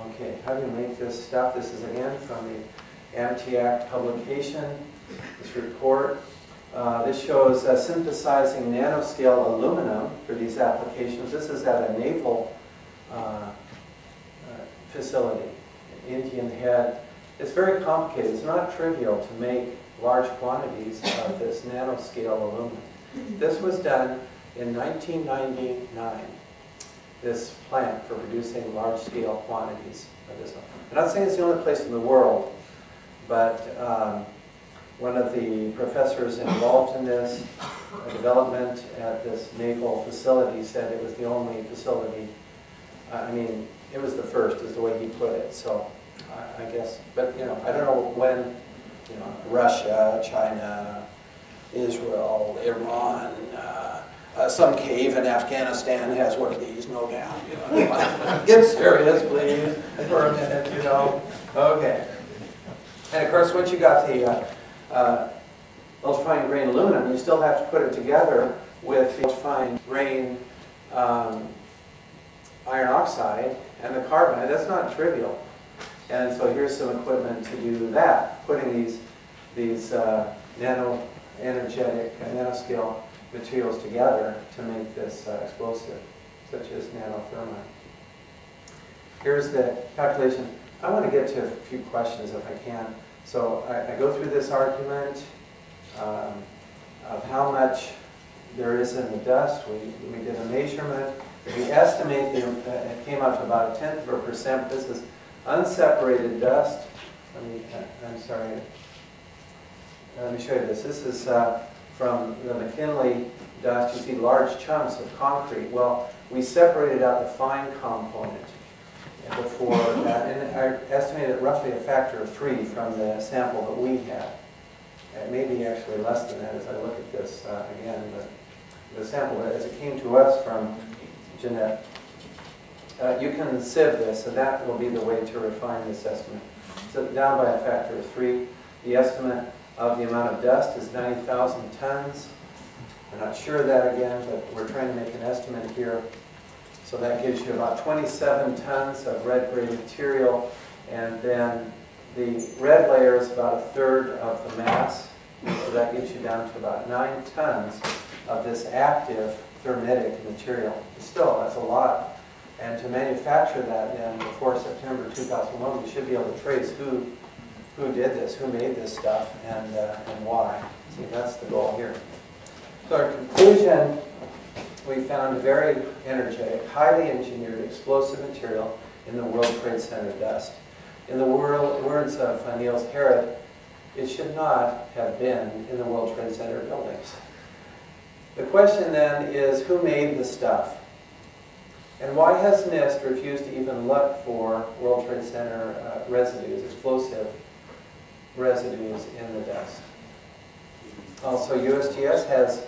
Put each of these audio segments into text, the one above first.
Okay, how do you make this stuff? This is again from the MTAC publication, this report. This shows synthesizing nanoscale aluminum for these applications. This is at a naval facility, Indian Head. It's very complicated. It's not trivial to make large quantities of this nanoscale aluminum. This was done in 1999, this plant for producing large-scale quantities of this. I'm not saying it's the only place in the world, but one of the professors involved in this development at this naval facility said it was the only facility. I mean, it was the first, is the way he put it. So I guess, but you know, I don't know when, you know, Russia, China, Israel, Iran, some cave in Afghanistan has one of these, no doubt. You know, get serious, please, for a minute, you know. Okay. And of course, once you got the ultrafine grain aluminum, you still have to put it together with the ultrafine grain iron oxide and the carbonate. That's not trivial. And so here's some equipment to do that, putting these nano-energetic, nanoscale materials together to make this explosive, such as nanothermite. Here's the calculation. I want to get to a few questions if I can. So I go through this argument of how much there is in the dust. We did a measurement. We estimate it came out to about 0.1%. This is unseparated dust. I'm sorry. Let me show you this. This is from the McKinley dust. You see large chunks of concrete. Well, we separated out the fine component before that, and I estimated roughly a factor of 3 from the sample that we had. It may be actually less than that as I look at this again, but the sample as it came to us from Jeanette. You can sieve this, and that will be the way to refine this estimate. So down by a factor of 3. The estimate of the amount of dust is 90,000 tons. We're not sure of that again, but we're trying to make an estimate here. So that gives you about 27 tons of red gray material, and then the red layer is about 1/3 of the mass. So that gets you down to about 9 tons of this active thermitic material. Still, that's a lot. And to manufacture that then before September 2001, we should be able to trace who did this, who made this stuff, and why. See, that's the goal here. So our conclusion, we found a very energetic, highly engineered explosive material in the World Trade Center dust. In the words of Niels Harrit, it should not have been in the World Trade Center buildings. The question then is, who made the stuff? And why has NIST refused to even look for World Trade Center residues, explosive residues in the dust? Also, USGS has,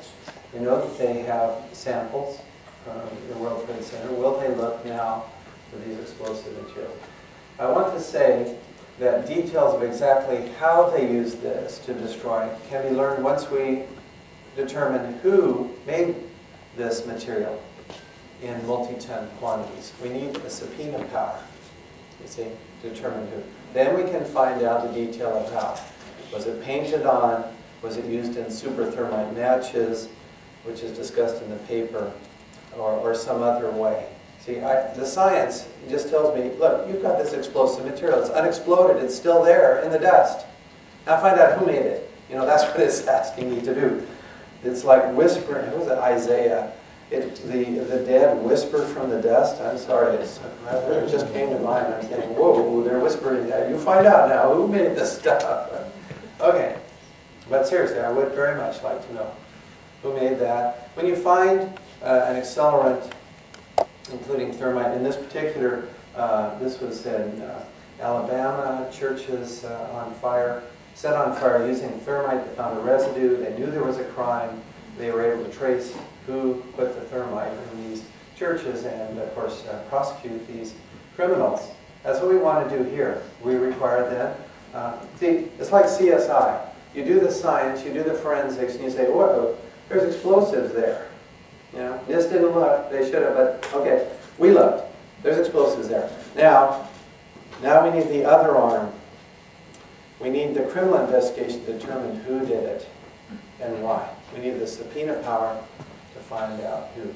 you know that they have samples from the World Trade Center. Will they look now for these explosive materials? I want to say that details of exactly how they use this to destroy can be learned once we determine who made this material in multi-ton quantities. We need a subpoena power, you see, to determine who. Then we can find out the detail of how. Was it painted on? Was it used in super thermite matches, which is discussed in the paper, or some other way? See, the science just tells me, look, you've got this explosive material. It's unexploded. It's still there in the dust. Now find out who made it. You know, that's what it's asking me to do. It's like whispering. Who was it? Isaiah. The dead whisper from the dust. I'm sorry, it just came to mind. I'm saying, whoa, they're whispering that. You find out now who made this stuff. Okay, but seriously, I would very much like to know who made that. When you find an accelerant, including thermite, in this particular, this was in Alabama, churches on fire, set on fire using thermite. They found a residue. They knew there was a crime. They were able to trace who put the thermite in these churches and, of course, prosecute these criminals. That's what we want to do here. We require then, see, it's like CSI. You do the science, you do the forensics, and you say, whoa, there's explosives there. You know, NIST didn't look, they should have, but okay, we looked. There's explosives there. Now, Now we need the other arm. We need the criminal investigation to determine who did it and why. We need the subpoena power to find out who.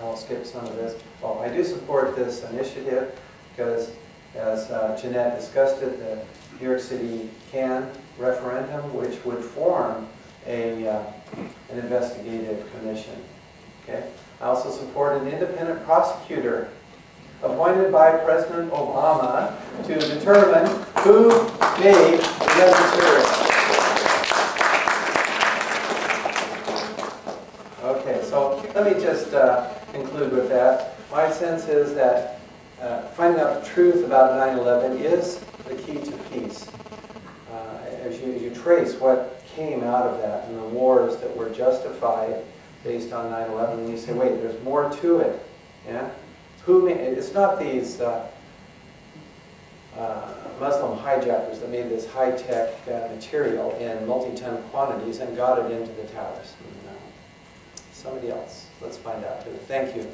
I'll skip some of this. Well, I do support this initiative because, as Jeanette discussed it, the New York City CAN referendum, which would form an investigative commission. Okay? I also support an independent prosecutor appointed by President Obama to determine who made the material. Okay, so let me just conclude with that. My sense is that finding out the truth about 9/11 is the key to peace. As you trace what came out of that and the wars that were justified based on 9/11, and you say, wait, there's more to it. Yeah? It's not these Muslim hijackers that made this high-tech material in multi-ton quantities and got it into the towers. Somebody else. Let's find out. Thank you.